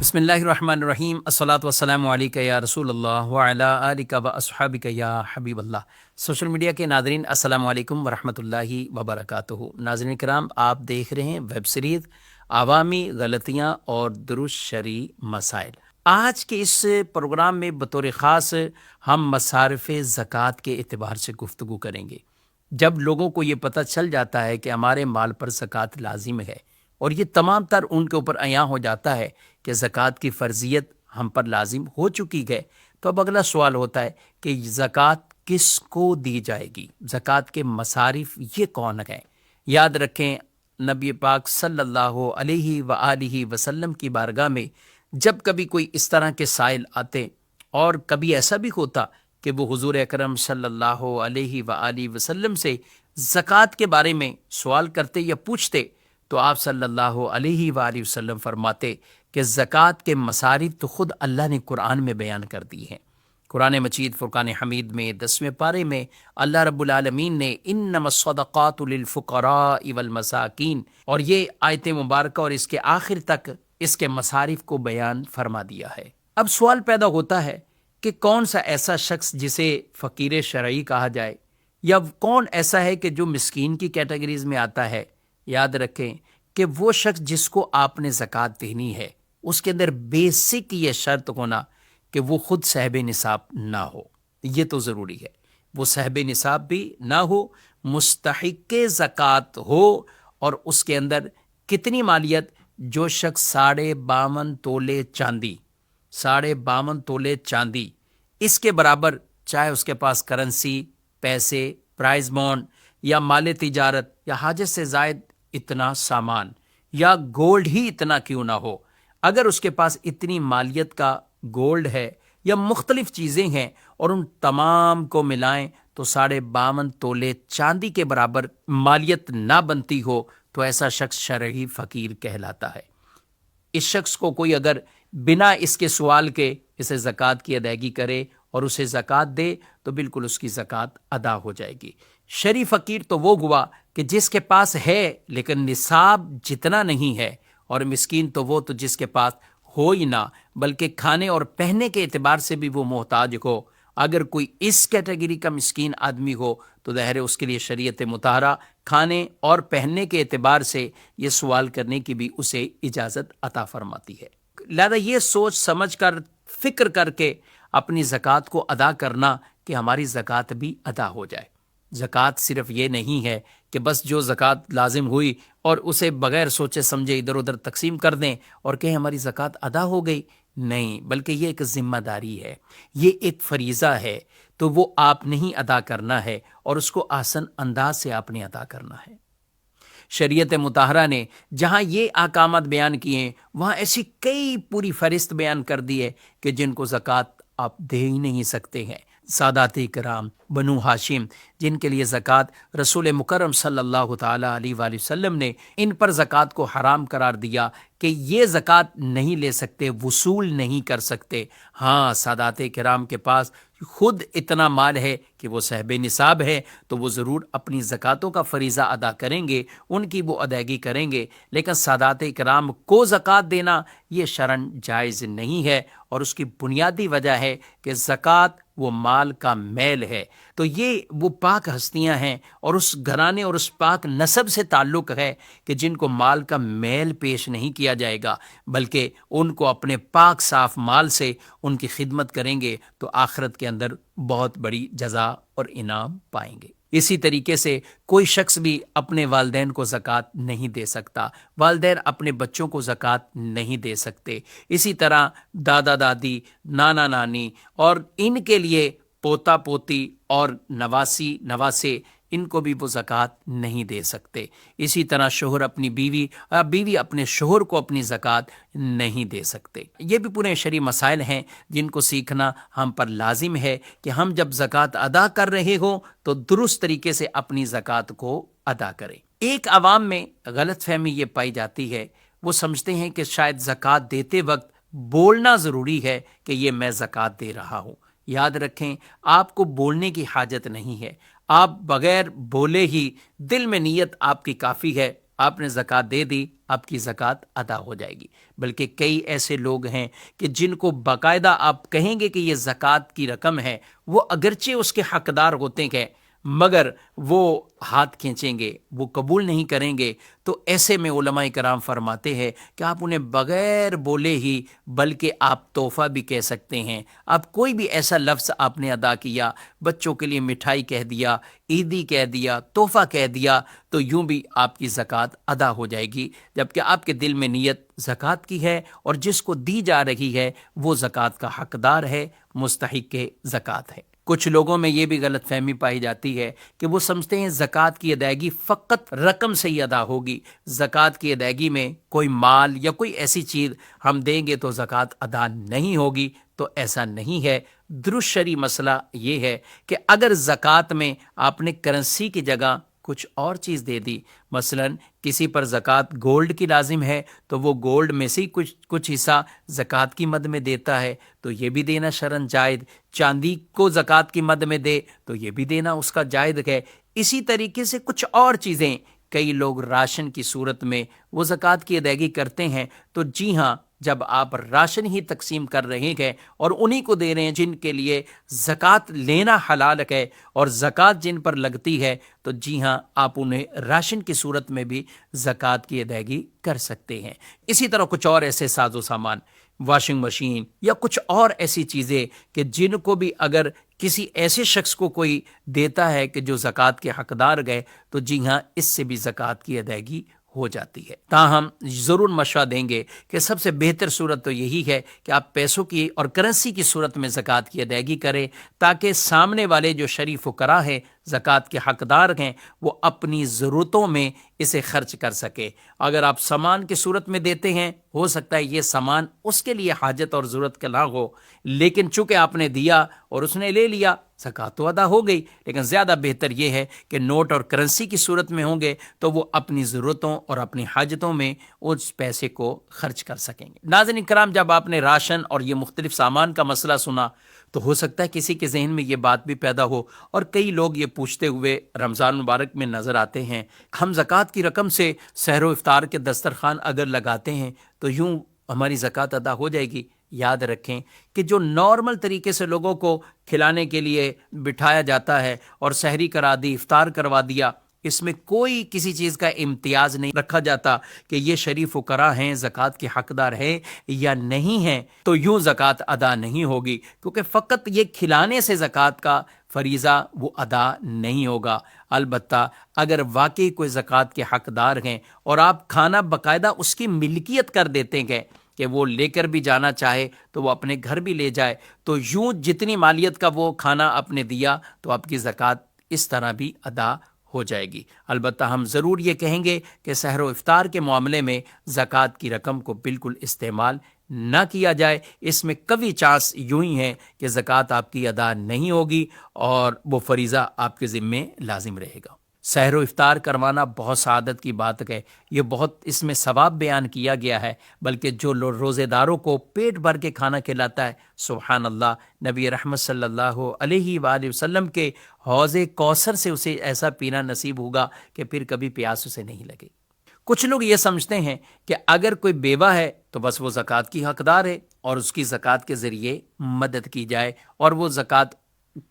بسم اللہ الرحمن الرحیم، الصلاۃ والسلام علیکہ یا رسول اللہ وعلی آلک و اصحابک یا حبیب اللہ۔ سوشل میڈیا کے ناظرین، السلام علیکم ورحمۃ اللہ وبرکاتہ۔ ناظرین کرام، آپ دیکھ رہے ہیں ویب سیریز عوامی غلطیاں اور درست شرعی مسائل۔ آج کے اس پروگرام میں بطور خاص ہم مصارف زکوٰۃ کے اعتبار سے گفتگو کریں گے۔ جب لوگوں کو یہ پتہ چل جاتا ہے کہ ہمارے مال پر زکوٰۃ لازم ہے اور یہ تمام تر ان کے اوپر عیاں ہو جاتا ہے کہ زکوٰۃ کی فرضیت ہم پر لازم ہو چکی ہے، تو اب اگلا سوال ہوتا ہے کہ زکوٰۃ کس کو دی جائے گی، زکوٰۃ کے مصارف یہ کون ہیں؟ یاد رکھیں، نبی پاک صلی اللہ علیہ وآلہ وسلم کی بارگاہ میں جب کبھی کوئی اس طرح کے سائل آتے، اور کبھی ایسا بھی ہوتا کہ وہ حضور اکرم صلی اللہ علیہ وآلہ وسلم سے زکوٰۃ کے بارے میں سوال کرتے یا پوچھتے، تو آپ صلی اللہ علیہ وآلہ وسلم فرماتے کہ زکوٰۃ کے مصارف تو خود اللہ نے قرآن میں بیان کر دی ہیں۔ قرآن مجید فرقان حمید میں 10ویں پارے میں اللہ رب العالمین نے انما الصدقات للفقراء والمساکین، اور یہ آیت مبارکہ اور اس کے آخر تک اس کے مصارف کو بیان فرما دیا ہے۔ اب سوال پیدا ہوتا ہے کہ کون سا ایسا شخص جسے فقیر شرعی کہا جائے، یا کون ایسا ہے کہ جو مسکین کی کیٹیگریز میں آتا ہے؟ یاد رکھیں کہ وہ شخص جس کو آپ نے زکوٰۃ دینی ہے، اس کے اندر بیسک یہ شرط ہونا کہ وہ خود صاحب نصاب نہ ہو۔ یہ تو ضروری ہے، وہ صاحب نصاب بھی نہ ہو، مستحق زکوٰۃ ہو، اور اس کے اندر کتنی مالیت؟ جو شخص 52.5 تولے چاندی، 52.5 تولے چاندی اس کے برابر، چاہے اس کے پاس کرنسی، پیسے، پرائز بانڈ یا مال تجارت یا حاجت سے زائد اتنا سامان، یا گولڈ ہی اتنا کیوں نہ ہو، اگر اس کے پاس اتنی مالیت کا گولڈ ہے یا مختلف چیزیں ہیں اور ان تمام کو ملائیں تو 52.5 تولے چاندی کے برابر مالیت نہ بنتی ہو، تو ایسا شخص شرعی فقیر کہلاتا ہے۔ اس شخص کو کوئی اگر بنا اس کے سوال کے اسے زکوٰۃ کی ادائیگی کرے اور اسے زکوٰۃ دے تو بالکل اس کی زکوٰۃ ادا ہو جائے گی۔ شرعی فقیر تو وہ ہوا کہ جس کے پاس ہے لیکن نصاب جتنا نہیں ہے، اور مسکین تو وہ تو جس کے پاس ہو ہی نہ، بلکہ کھانے اور پہننے کے اعتبار سے بھی وہ محتاج ہو۔ اگر کوئی اس کیٹیگری کا مسکین آدمی ہو تو ظاہر ہے اس کے لیے شریعت مطہرہ کھانے اور پہننے کے اعتبار سے یہ سوال کرنے کی بھی اسے اجازت عطا فرماتی ہے۔ لہذا یہ سوچ سمجھ کر، فکر کر کے اپنی زکوٰۃ کو ادا کرنا کہ ہماری زکوٰۃ بھی ادا ہو جائے۔ زکوٰۃ صرف یہ نہیں ہے کہ بس جو زکوٰۃ لازم ہوئی اور اسے بغیر سوچے سمجھے ادھر ادھر تقسیم کر دیں اور کہیں ہماری زکوٰۃ ادا ہو گئی، نہیں، بلکہ یہ ایک ذمہ داری ہے، یہ ایک فریضہ ہے، تو وہ آپ نے ہی ادا کرنا ہے، اور اس کو آسن انداز سے آپ نے ادا کرنا ہے۔ شریعت مطہرہ نے جہاں یہ احکامات بیان کیے ہیں، وہاں ایسی کئی پوری فہرست بیان کر دی ہے کہ جن کو زکوٰۃ آپ دے ہی نہیں سکتے ہیں۔ سادات کرام، بنو ہاشم، جن کے لیے زکوٰۃ رسول مکرم صلی اللہ تعالیٰ علیہ وآلہ وسلم نے ان پر زکوٰۃ کو حرام قرار دیا کہ یہ زکوٰۃ نہیں لے سکتے، وصول نہیں کر سکتے۔ ہاں، سادات کرام کے پاس خود اتنا مال ہے کہ وہ صاحب نصاب ہے، تو وہ ضرور اپنی زکوٰۃوں کا فریضہ ادا کریں گے، ان کی وہ ادائیگی کریں گے، لیکن سادات کرام کو زکوٰۃ دینا یہ شرعاً جائز نہیں ہے، اور اس کی بنیادی وجہ ہے کہ زکوٰۃ وہ مال کا میل ہے، تو یہ وہ پاک ہستیاں ہیں اور اس گھرانے اور اس پاک نسب سے تعلق ہے کہ جن کو مال کا میل پیش نہیں کیا جائے گا، بلکہ ان کو اپنے پاک صاف مال سے ان کی خدمت کریں گے تو آخرت کے اندر بہت بڑی جزا اور انعام پائیں گے۔ اسی طریقے سے کوئی شخص بھی اپنے والدین کو زکوٰۃ نہیں دے سکتا، والدین اپنے بچوں کو زکوٰۃ نہیں دے سکتے، اسی طرح دادا دادی، نانا نانی، اور ان کے لیے پوتا پوتی اور نواسی نواسے، ان کو بھی وہ زکوٰۃ نہیں دے سکتے۔ اسی طرح شوہر اپنی بیوی، بیوی اپنے شوہر کو اپنی زکوٰۃ نہیں دے سکتے۔ یہ بھی پورے شرعی مسائل ہیں جن کو سیکھنا ہم پر لازم ہے کہ ہم جب زکوٰۃ ادا کر رہے ہوں تو درست طریقے سے اپنی زکوٰۃ کو ادا کریں۔ ایک عوام میں غلط فہمی یہ پائی جاتی ہے، وہ سمجھتے ہیں کہ شاید زکوٰۃ دیتے وقت بولنا ضروری ہے کہ یہ میں زکوٰۃ دے رہا ہوں۔ یاد رکھیں، آپ کو بولنے کی حاجت نہیں ہے، آپ بغیر بولے ہی دل میں نیت آپ کی کافی ہے، آپ نے زکوٰۃ دے دی، آپ کی زکوٰۃ ادا ہو جائے گی۔ بلکہ کئی ایسے لوگ ہیں کہ جن کو باقاعدہ آپ کہیں گے کہ یہ زکوٰۃ کی رقم ہے، وہ اگرچہ اس کے حقدار ہوتے ہیں مگر وہ ہاتھ کھینچیں گے، وہ قبول نہیں کریں گے۔ تو ایسے میں علماء کرام فرماتے ہیں کہ آپ انہیں بغیر بولے ہی، بلکہ آپ تحفہ بھی کہہ سکتے ہیں، آپ کوئی بھی ایسا لفظ آپ نے ادا کیا، بچوں کے لیے مٹھائی کہہ دیا، عیدی کہہ دیا، تحفہ کہہ دیا، تو یوں بھی آپ کی زکوٰۃ ادا ہو جائے گی، جبکہ آپ کے دل میں نیت زکوٰۃ کی ہے اور جس کو دی جا رہی ہے وہ زکوٰۃ کا حقدار ہے، مستحق زکوٰۃ ہے۔ کچھ لوگوں میں یہ بھی غلط فہمی پائی جاتی ہے کہ وہ سمجھتے ہیں زکوٰۃ کی ادائیگی فقط رقم سے ہی ادا ہوگی، زکوٰۃ کی ادائیگی میں کوئی مال یا کوئی ایسی چیز ہم دیں گے تو زکوٰۃ ادا نہیں ہوگی۔ تو ایسا نہیں ہے۔ درست شرعی مسئلہ یہ ہے کہ اگر زکوٰۃ میں آپ نے کرنسی کی جگہ کچھ اور چیز دے دی، مثلا کسی پر زکوٰۃ گولڈ کی لازم ہے تو وہ گولڈ میں سے کچھ حصہ زکوٰۃ کی مد میں دیتا ہے، تو یہ بھی دینا شرعاً جائز۔ چاندی کو زکوٰۃ کی مد میں دے تو یہ بھی دینا اس کا جائز ہے۔ اسی طریقے سے کچھ اور چیزیں، کئی لوگ راشن کی صورت میں وہ زکوٰۃ کی ادائیگی کرتے ہیں، تو جی ہاں، جب آپ راشن ہی تقسیم کر رہے ہیں اور انہی کو دے رہے ہیں جن کے لیے زکوٰۃ لینا حلال ہے اور زکوٰۃ جن پر لگتی ہے، تو جی ہاں، آپ انہیں راشن کی صورت میں بھی زکوٰۃ کی ادائیگی کر سکتے ہیں۔ اسی طرح کچھ اور ایسے ساز و سامان، واشنگ مشین یا کچھ اور ایسی چیزیں کہ جن کو بھی اگر کسی ایسے شخص کو کوئی دیتا ہے کہ جو زکوٰۃ کے حقدار گئے، تو جی ہاں، اس سے بھی زکوٰۃ کی ادائیگی ہو جاتی ہے۔ تاہم ضرور مشورہ دیں گے کہ سب سے بہتر صورت تو یہی ہے کہ آپ پیسوں کی اور کرنسی کی صورت میں زکوٰۃ کی ادائیگی کریں، تاکہ سامنے والے جو شرعی فقراء ہیں، زکوٰۃ کے حقدار ہیں، وہ اپنی ضرورتوں میں اسے خرچ کر سکے۔ اگر آپ سامان کی صورت میں دیتے ہیں، ہو سکتا ہے یہ سامان اس کے لیے حاجت اور ضرورت کا نہ ہو، لیکن چونکہ آپ نے دیا اور اس نے لے لیا، زکوٰۃ تو ادا ہو گئی۔ لیکن زیادہ بہتر یہ ہے کہ نوٹ اور کرنسی کی صورت میں ہوں گے تو وہ اپنی ضرورتوں اور اپنی حاجتوں میں اس پیسے کو خرچ کر سکیں گے۔ ناظرین کرام، جب آپ نے راشن اور یہ مختلف سامان کا مسئلہ سنا تو ہو سکتا ہے کسی کے ذہن میں یہ بات بھی پیدا ہو، اور کئی لوگ یہ پوچھتے ہوئے رمضان مبارک میں نظر آتے ہیں، ہم زکوٰۃ کی رقم سے سحر و افطار کے دسترخوان اگر لگاتے ہیں تو یوں ہماری زکوٰۃ ادا ہو جائے گی؟ یاد رکھیں کہ جو نارمل طریقے سے لوگوں کو کھلانے کے لیے بٹھایا جاتا ہے اور سحری کرا دی، افطار کروا دیا، اس میں کوئی کسی چیز کا امتیاز نہیں رکھا جاتا کہ یہ شرعی فقراء ہیں، زکوٰۃ کے حقدار ہیں یا نہیں ہیں، تو یوں زکوٰۃ ادا نہیں ہوگی، کیونکہ فقط یہ کھلانے سے زکوٰۃ کا فریضہ وہ ادا نہیں ہوگا۔ البتہ اگر واقعی کوئی زکوٰۃ کے حقدار ہیں اور آپ کھانا باقاعدہ اس کی ملکیت کر دیتے ہیں کہ وہ لے کر بھی جانا چاہے تو وہ اپنے گھر بھی لے جائے، تو یوں جتنی مالیت کا وہ کھانا آپ نے دیا تو آپ کی زکوٰۃ اس طرح بھی ادا ہو جائے گی۔ البتہ ہم ضرور یہ کہیں گے کہ سحر و افطار کے معاملے میں زکوٰۃ کی رقم کو بالکل استعمال نہ کیا جائے، اس میں کبھی چانس یوں ہی ہے کہ زکوٰۃ آپ کی ادا نہیں ہوگی اور وہ فریضہ آپ کے ذمے لازم رہے گا۔ سحر و افطار کروانا بہت سعادت کی بات ہے، یہ بہت اس میں ثواب بیان کیا گیا ہے، بلکہ جو روزے داروں کو پیٹ بھر کے کھانا کھلاتا ہے، سبحان اللہ، نبی رحمت صلی اللہ علیہ وآلہ وسلم کے حوض کوثر سے اسے ایسا پینا نصیب ہوگا کہ پھر کبھی پیاس اسے نہیں لگے۔ کچھ لوگ یہ سمجھتے ہیں کہ اگر کوئی بیوہ ہے تو بس وہ زکوٰۃ کی حقدار ہے اور اس کی زکوٰۃ کے ذریعے مدد کی جائے اور وہ زکوٰۃ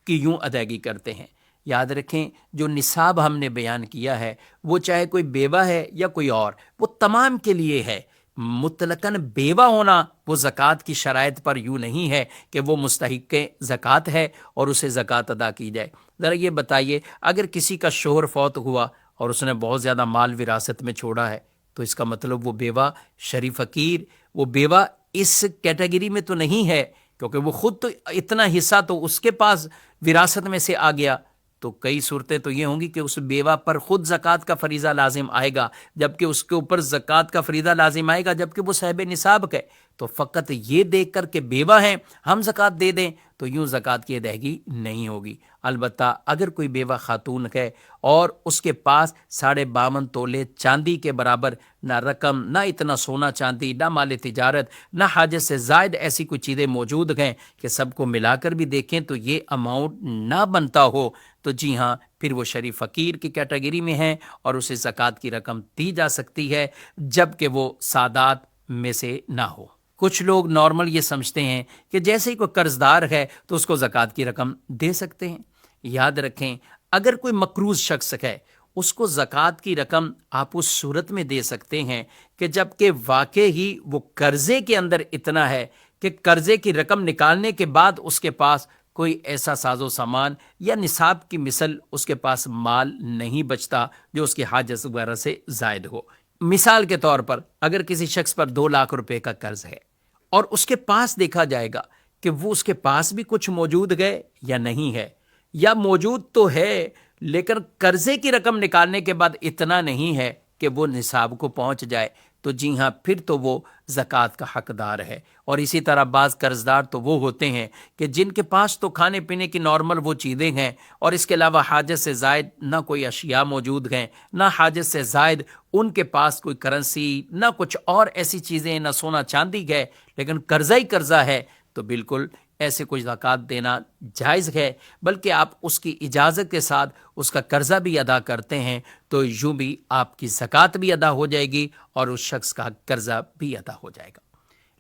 کی یوں ادائیگی کرتے ہیں۔ یاد رکھیں، جو نصاب ہم نے بیان کیا ہے وہ چاہے کوئی بیوہ ہے یا کوئی اور، وہ تمام کے لیے ہے۔ مطلقاً بیوہ ہونا وہ زکوٰۃ کی شرائط پر یوں نہیں ہے کہ وہ مستحق زکوٰۃ ہے اور اسے زکوٰۃ ادا کی جائے۔ ذرا یہ بتائیے، اگر کسی کا شوہر فوت ہوا اور اس نے بہت زیادہ مال وراثت میں چھوڑا ہے، تو اس کا مطلب وہ بیوہ شریف فقیر، وہ بیوہ اس کیٹیگری میں تو نہیں ہے، کیونکہ وہ خود تو اتنا حصہ تو اس کے پاس وراثت میں سے آ گیا۔ تو کئی صورتیں تو یہ ہوں گی کہ اس بیوہ پر خود زکوٰۃ کا فریضہ لازم آئے گا، جبکہ اس کے اوپر زکوٰۃ کا فریضہ لازم آئے گا جبکہ وہ صاحب نصاب ہے۔ تو فقط یہ دیکھ کر کہ بیوہ ہیں ہم زکوٰۃ دے دیں تو یوں زکوٰۃ کی ادائیگی نہیں ہوگی۔ البتہ اگر کوئی بیوہ خاتون ہے اور اس کے پاس 52.5 تولے چاندی کے برابر نہ رقم، نہ اتنا سونا چاندی، نہ مال تجارت، نہ حاجت سے زائد ایسی کوئی چیزیں موجود ہیں کہ سب کو ملا کر بھی دیکھیں تو یہ اماؤنٹ نہ بنتا ہو، تو جی ہاں، پھر وہ شریف فقیر کی کیٹیگری میں ہیں اور اسے زکوٰۃ کی رقم دی جا سکتی ہے جب کہ وہ سادات میں سے نہ ہو۔ کچھ لوگ نارمل یہ سمجھتے ہیں کہ جیسے ہی کوئی قرض دار ہے تو اس کو زکوٰۃ کی رقم دے سکتے ہیں۔ یاد رکھیں، اگر کوئی مقروض شخص ہے اس کو زکوٰۃ کی رقم آپ اس صورت میں دے سکتے ہیں کہ جب کہ واقع ہی وہ قرضے کے اندر اتنا ہے کہ قرضے کی رقم نکالنے کے بعد اس کے پاس کوئی ایسا ساز و سامان یا نصاب کی مثل اس کے پاس مال نہیں بچتا جو اس کی حاجت وغیرہ سے زائد ہو۔ مثال کے طور پر اگر کسی شخص پر 2 لاکھ روپے کا قرض ہے اور اس کے پاس دیکھا جائے گا کہ وہ اس کے پاس بھی کچھ موجود ہے یا نہیں ہے، یا موجود تو ہے لیکن قرضے کی رقم نکالنے کے بعد اتنا نہیں ہے کہ وہ نصاب کو پہنچ جائے، تو جی ہاں، پھر تو وہ زکوٰۃ کا حقدار ہے۔ اور اسی طرح بعض قرض دار تو وہ ہوتے ہیں کہ جن کے پاس تو کھانے پینے کی نارمل وہ چیزیں ہیں اور اس کے علاوہ حاجت سے زائد نہ کوئی اشیاء موجود ہیں، نہ حاجت سے زائد ان کے پاس کوئی کرنسی، نہ کچھ اور ایسی چیزیں، نہ سونا چاندی ہے، لیکن قرضہ ہی قرضہ ہے، تو بالکل ایسے کوئی زکوٰۃ دینا جائز ہے، بلکہ آپ اس کی اجازت کے ساتھ اس کا قرضہ بھی ادا کرتے ہیں تو یوں بھی آپ کی زکوٰۃ بھی ادا ہو جائے گی اور اس شخص کا قرضہ بھی ادا ہو جائے گا۔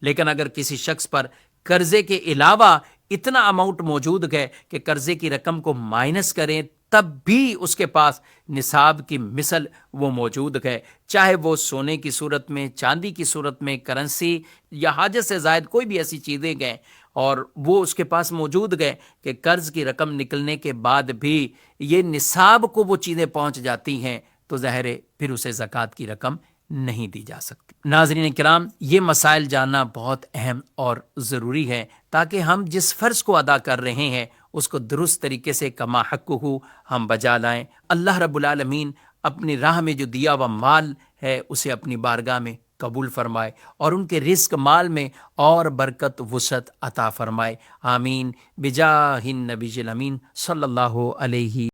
لیکن اگر کسی شخص پر قرضے کے علاوہ اتنا اماؤنٹ موجود ہے کہ قرضے کی رقم کو مائنس کریں تب بھی اس کے پاس نصاب کی مثل وہ موجود ہے، چاہے وہ سونے کی صورت میں، چاندی کی صورت میں، کرنسی یا حاجت سے زائد کوئی بھی ایسی چیزیں گئیں اور وہ اس کے پاس موجود گئے کہ قرض کی رقم نکلنے کے بعد بھی یہ نصاب کو وہ چیزیں پہنچ جاتی ہیں، تو ظاہر ہے پھر اسے زکوٰۃ کی رقم نہیں دی جا سکتی۔ ناظرین کرام، یہ مسائل جاننا بہت اہم اور ضروری ہے تاکہ ہم جس فرض کو ادا کر رہے ہیں اس کو درست طریقے سے کما حق ہو ہم بجا لائیں۔ اللہ رب العالمین اپنی راہ میں جو دیا ہوا مال ہے اسے اپنی بارگاہ میں قبول فرمائے اور ان کے رزق مال میں اور برکت وسعت عطا فرمائے، آمین، بجاہ النبی الامین صلی اللہ علیہ